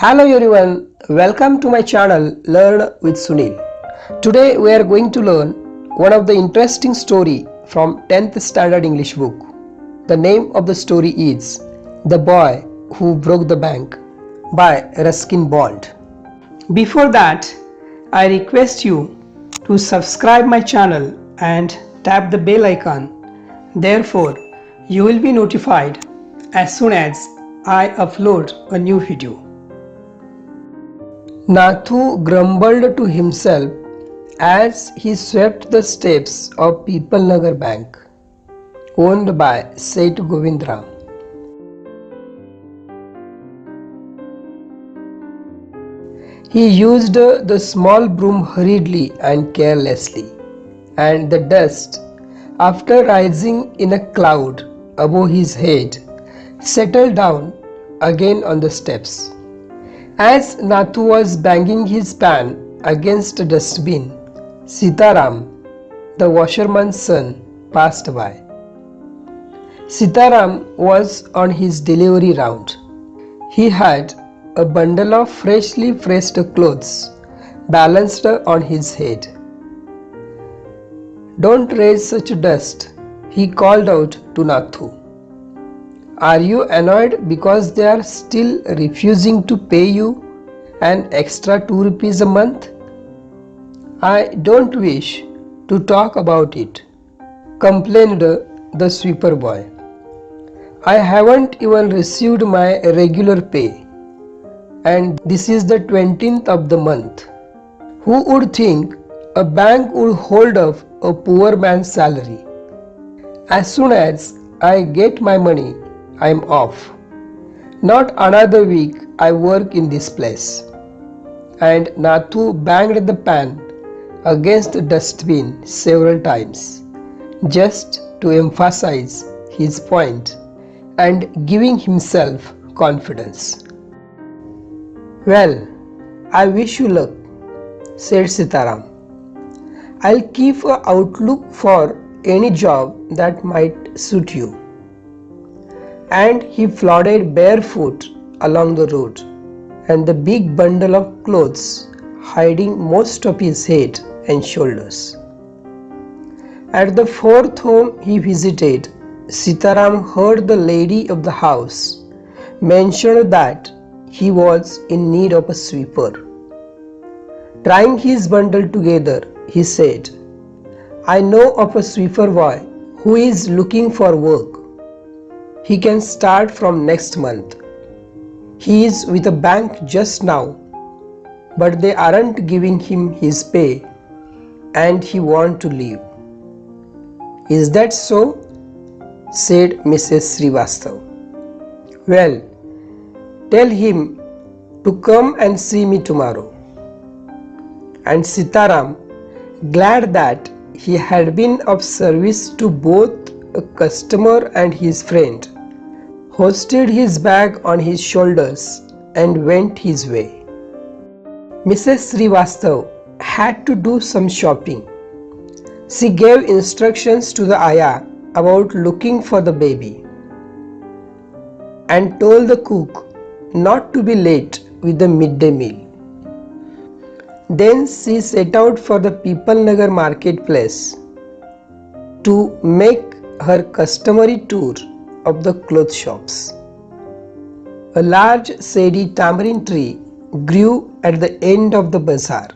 Hello everyone, welcome to my channel Learn with Sunil. Today we are going to learn one of the interesting story from 10th standard English book. The name of the story is The Boy Who Broke the Bank by Ruskin. Before that, I request you to subscribe my channel and tap the bell icon. Therefore, you will be notified as soon as I upload a new video. Nathu grumbled to himself as he swept the steps of Nagar Bank, owned by Seth Govindram. He used the small broom hurriedly and carelessly, and the dust, after rising in a cloud above his head, settled down again on the steps. As Nathu was banging his pan against a dustbin, Sitaram, the washerman's son, passed by. Sitaram was on his delivery round. He had a bundle of freshly pressed clothes balanced on his head. "Don't raise such dust," he called out to Nathu. "Are you annoyed because they are still refusing to pay you an extra 2 rupees a month?" "I don't wish to talk about it," complained the sweeper boy. "I haven't even received my regular pay, and this is the 20th of the month. Who would think a bank would hold up a poor man's salary? As soon as I get my money, I'm off. Not another week I work in this place." And Nathu banged the pan against the dustbin several times, just to emphasize his point and giving himself confidence. "Well, I wish you luck," said Sitaram. "I'll keep an outlook for any job that might suit you." And he plodded barefoot along the road, and the big bundle of clothes hiding most of his head and shoulders. At the fourth home he visited, Sitaram heard the lady of the house mention that he was in need of a sweeper. Tying his bundle together, he said, "I know of a sweeper boy who is looking for work. He can start from next month. He is with a bank just now, but they aren't giving him his pay and he wants to leave." "Is that so?" said Mrs. Shrivastav. "Well, tell him to come and see me tomorrow." And Sitaram, glad that he had been of service to both a customer and his friend, hoisted his bag on his shoulders and went his way. Mrs. Shrivastav had to do some shopping. She gave instructions to the ayah about looking for the baby and told the cook not to be late with the midday meal. Then she set out for the Nagar marketplace to make her customary tour of the cloth shops. A large shady tamarind tree grew at the end of the bazaar,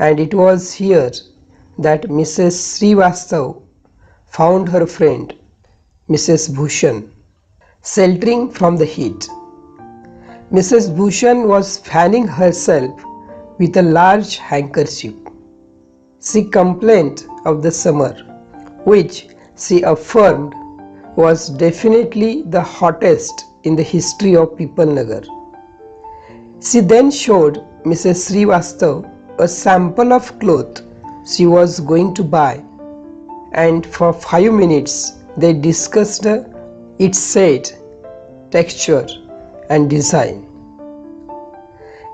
and it was here that Mrs. Shrivastav found her friend, Mrs. Bhushan, sheltering from the heat. Mrs. Bhushan was fanning herself with a large handkerchief. She complained of the summer, which she affirmed was definitely the hottest in the history of Nagar. She then showed Mrs. Shrivastav a sample of cloth she was going to buy, and for 5 minutes they discussed its shade, texture and design.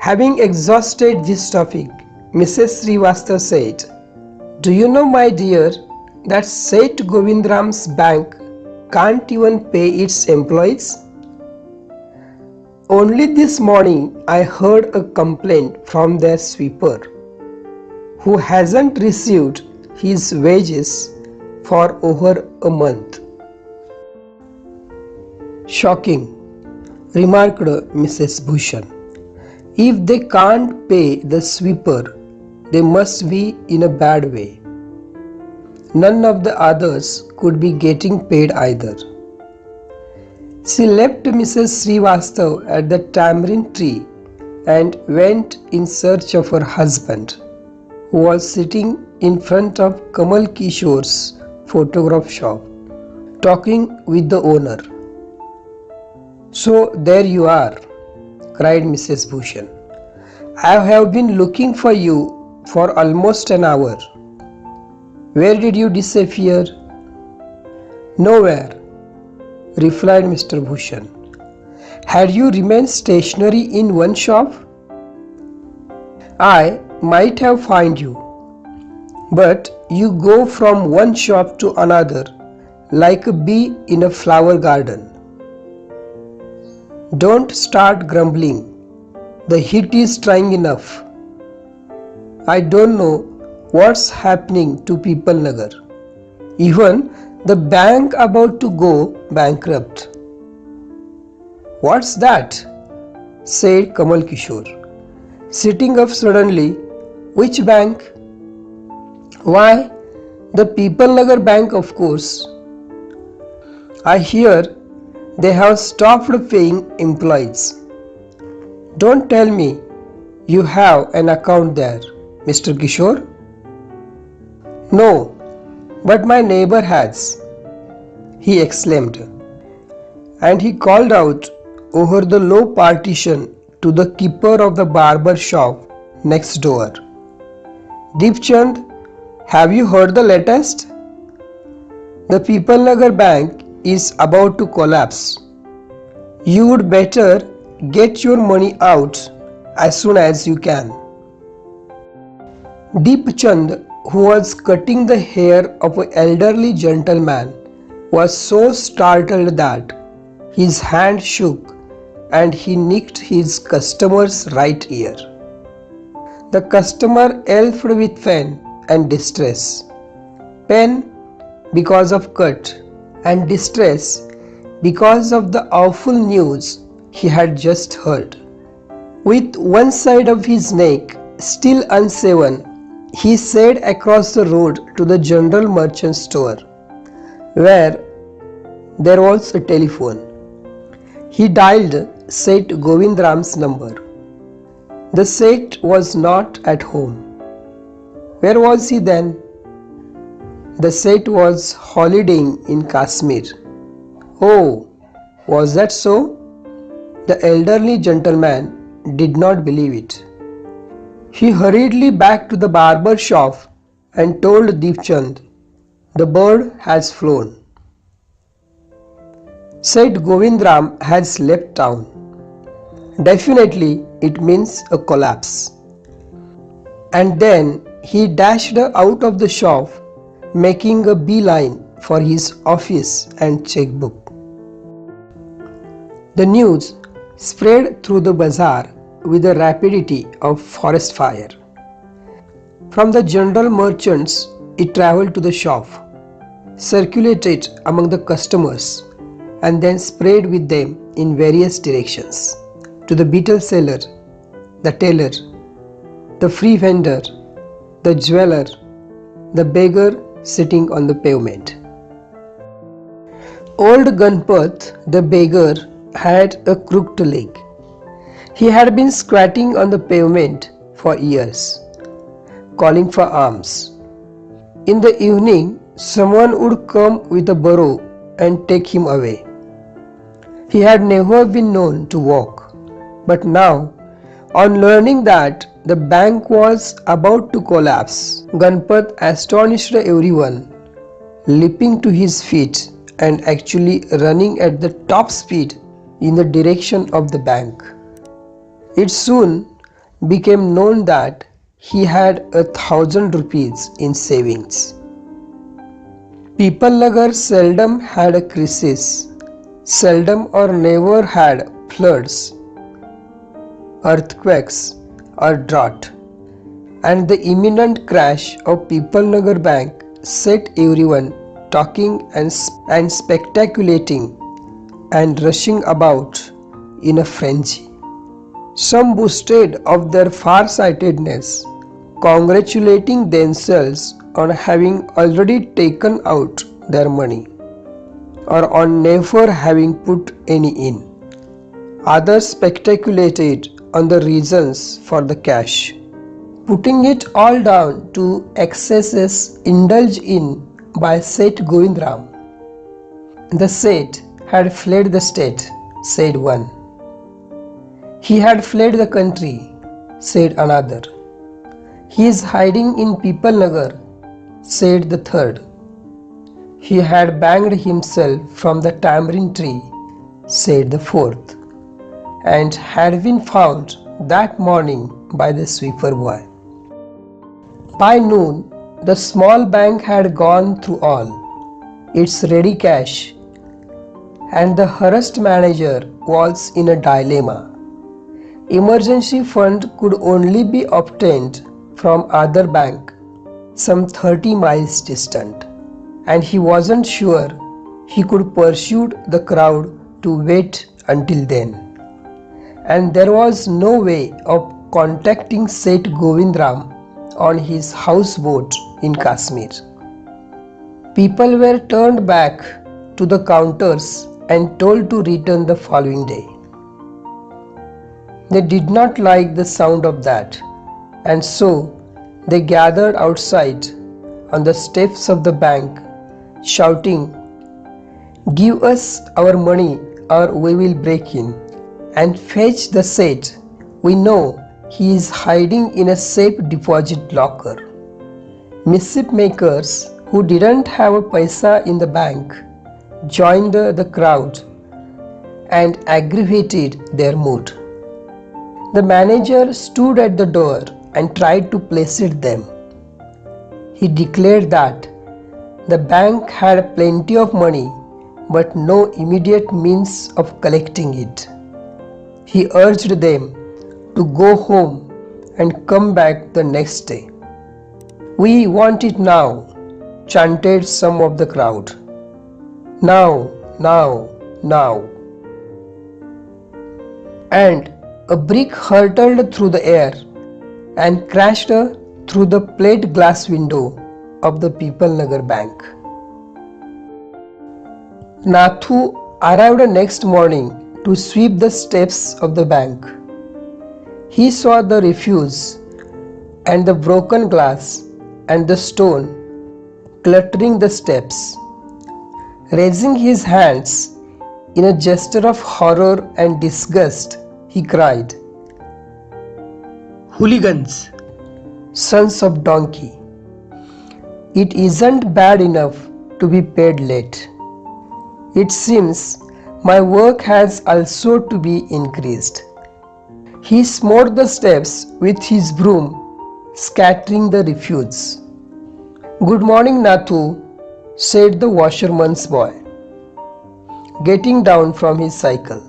Having exhausted this topic, Mrs. Shrivastav said, "Do you know, my dear, that Seth Govindram's bank can't even pay its employees?" Only this morning I heard a complaint from their sweeper, who hasn't received his wages for over a month. Shocking, remarked Mrs. Bhushan. If they can't pay the sweeper, they must be in a bad way. None of the others could be getting paid either. She left Mrs. Shrivastav at the tamarind tree and went in search of her husband, who was sitting in front of Kamal Kishore's photograph shop, talking with the owner. "So there you are," cried Mrs. Bhushan. "I have been looking for you for almost an hour. Where did you disappear?" "Nowhere," replied Mr. Bhushan. "Had you remained stationary in one shop, I might have found you. But you go from one shop to another like a bee in a flower garden. Don't start grumbling. The heat is trying enough. I don't know what's happening to People Nagar. Even the bank about to go bankrupt." "What's that?" said Kamal Kishore, sitting up suddenly. "Which bank?" "Why, the People Nagar Bank, of course. I hear they have stopped paying employees." "Don't tell me you have an account there, Mr. Kishore." "No, but my neighbor has," he exclaimed, and he called out over the low partition to the keeper of the barber shop next door. "Deepchand, have you heard the latest? The People Nagar Bank is about to collapse. You would better get your money out as soon as you can." Deepchand, who was cutting the hair of an elderly gentleman, was so startled that his hand shook and he nicked his customer's right ear. The customer yelped with pain and distress. Pain because of cut, and distress because of the awful news he had just heard. With one side of his neck still unsaven, he said across the road to the general merchant store, where there was a telephone. He dialed Seth Govindram's number. The Seth was not at home. Where was he then? The Seth was holidaying in Kashmir. Oh, was that so? The elderly gentleman did not believe it. He hurriedly back to the barber shop and told Deepchand, "The bird has flown. Seth Govindram has left town. Definitely it means a collapse." And then he dashed out of the shop, making a beeline for his office and checkbook. The news spread through the bazaar with the rapidity of forest fire. From the general merchants, it travelled to the shop, circulated among the customers, and then spread with them in various directions to the betel seller, the tailor, the free vendor, the jeweler, the beggar sitting on the pavement. Old Ganpat, the beggar, had a crooked leg. He had been squatting on the pavement for years, calling for alms. In the evening, someone would come with a burro and take him away. He had never been known to walk, but now, on learning that the bank was about to collapse, Ganpat astonished everyone, leaping to his feet and actually running at the top speed in the direction of the bank. It soon became known that he had 1,000 rupees in savings. People Nagar seldom had a crisis, seldom or never had floods, earthquakes, or drought. And the imminent crash of Peoplenagar Bank set everyone talking and speculating and rushing about in a frenzy. Some boasted of their far-sightedness, congratulating themselves on having already taken out their money or on never having put any in. Others speculated on the reasons for the cash, putting it all down to excesses indulged in by Seth Govindram. The Seth had fled the state, said one. He had fled the country, said another. He is hiding in Peoplenagar, said the third. He had banged himself from the tamarind tree, said the fourth, and had been found that morning by the sweeper boy. By noon, the small bank had gone through all its ready cash, and the harassed manager was in a dilemma. Emergency fund could only be obtained from other bank some 30 miles distant, and he wasn't sure he could pursue the crowd to wait until then. And there was no way of contacting Seth Govindram on his houseboat in Kashmir. People were turned back to the counters and told to return the following day. They did not like the sound of that, and so they gathered outside on the steps of the bank, shouting, "Give us our money or we will break in and fetch the Seth. We know he is hiding in a safe deposit locker." Mischief makers who didn't have a paisa in the bank joined the crowd and aggravated their mood. The manager stood at the door and tried to placate them. He declared that the bank had plenty of money but no immediate means of collecting it. He urged them to go home and come back the next day. "We want it now," chanted some of the crowd. "Now, now, now." And a brick hurtled through the air and crashed through the plate glass window of the Peoplenagar Bank. Nathu arrived next morning to sweep the steps of the bank. He saw the refuse and the broken glass and the stone cluttering the steps. Raising his hands in a gesture of horror and disgust, he cried, "Hooligans, sons of donkey! It isn't bad enough to be paid late. It seems my work has also to be increased." He smote the steps with his broom, scattering the refuse. "Good morning, Nathu," said the washerman's boy, getting down from his cycle.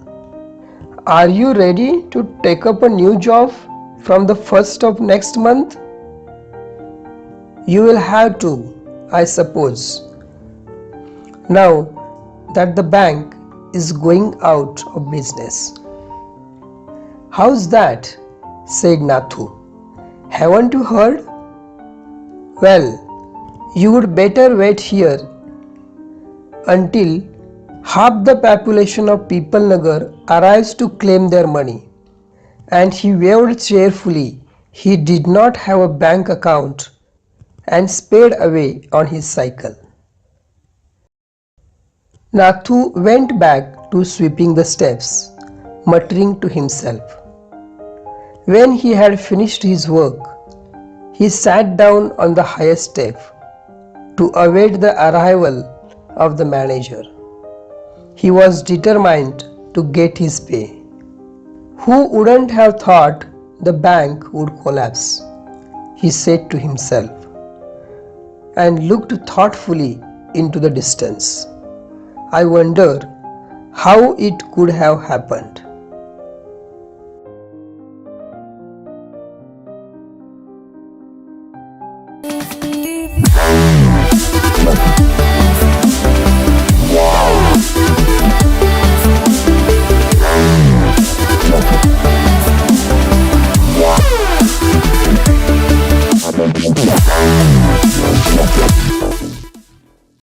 "Are you ready to take up a new job from the 1st of next month?" "You will have to, I suppose, now that the bank is going out of business." "How's that?" said Nathu. "Haven't you heard?" "Well, you would better wait here until half the population of Peoplenagar arrives to claim their money." And he waved cheerfully. He did not have a bank account and sped away on his cycle. Nathu went back to sweeping the steps, muttering to himself. When he had finished his work, he sat down on the highest step to await the arrival of the manager. He was determined to get his pay. Who wouldn't have thought the bank would collapse? He said to himself, and looked thoughtfully into the distance. I wonder how it could have happened.